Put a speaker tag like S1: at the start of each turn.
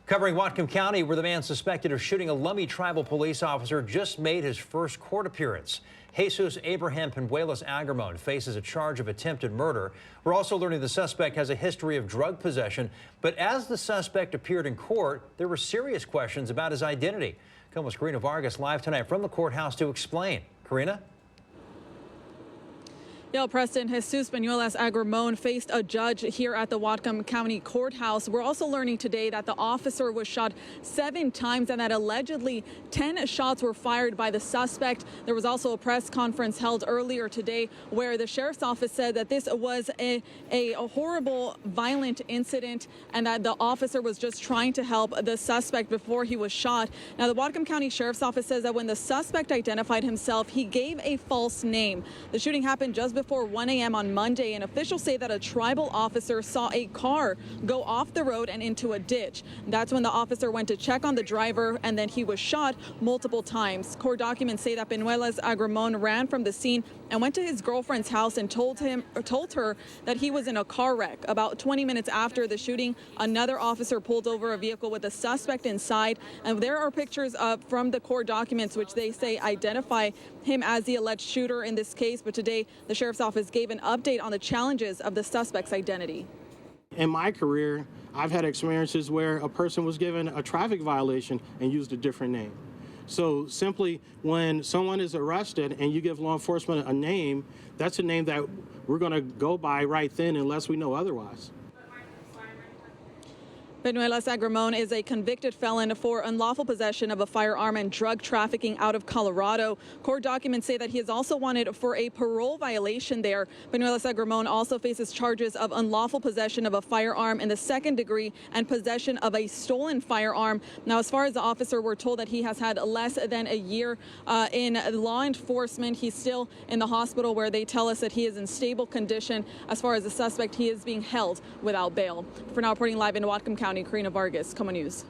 S1: Covering Whatcom County, where the man suspected of shooting a Lummi tribal police officer just made his first court appearance. Abraham Penuelas-Agramon faces a charge of attempted murder. We're also learning the suspect has a history of drug possession. But as the suspect appeared in court, there were serious questions about his identity. KOMO's Karina Vargas live tonight from the courthouse to explain. Karina?
S2: Yeah, Preston, Penuelas-Agramon faced a judge here at the Whatcom County Courthouse. We're also learning today that the officer was shot 7 times and that allegedly 10 shots were fired by the suspect. There was also a press conference held earlier today where the sheriff's office said that this was a horrible, violent incident and that the officer was just trying to help the suspect before he was shot. Now, the Whatcom County Sheriff's Office says that when the suspect identified himself, he gave a false name. The shooting happened just before 1 a.m. on Monday, and officials say that a tribal officer saw a car go off the road and into a ditch. That's when the officer went to check on the driver, and then he was shot multiple times. Court documents say that Penuelas-Agramon ran from the scene and went to his girlfriend's house and told her that he was in a car wreck. About 20 minutes after the shooting, another officer pulled over a vehicle with a suspect inside, and there are pictures from the court documents which they say identify him as the alleged shooter in this case. But today, the sheriff's office gave an update on the challenges of the suspect's identity.
S3: In my career, I've had experiences where a person was given a traffic violation and used a different name. So simply when someone is arrested and you give law enforcement a name, that's a name that we're going to go by right then unless we know otherwise.
S2: Penuelas-Agramon is a convicted felon for unlawful possession of a firearm and drug trafficking out of Colorado. Court documents say that he is also wanted for a parole violation there. Penuelas-Agramon also faces charges of unlawful possession of a firearm in the 2nd degree and possession of a stolen firearm. Now, as far as the officer, we're told that he has had less than a year in law enforcement. He's still in the hospital where they tell us that he is in stable condition. As far as the suspect, he is being held without bail. For now, reporting live in Whatcom County, Karina Vargas, KOMO News.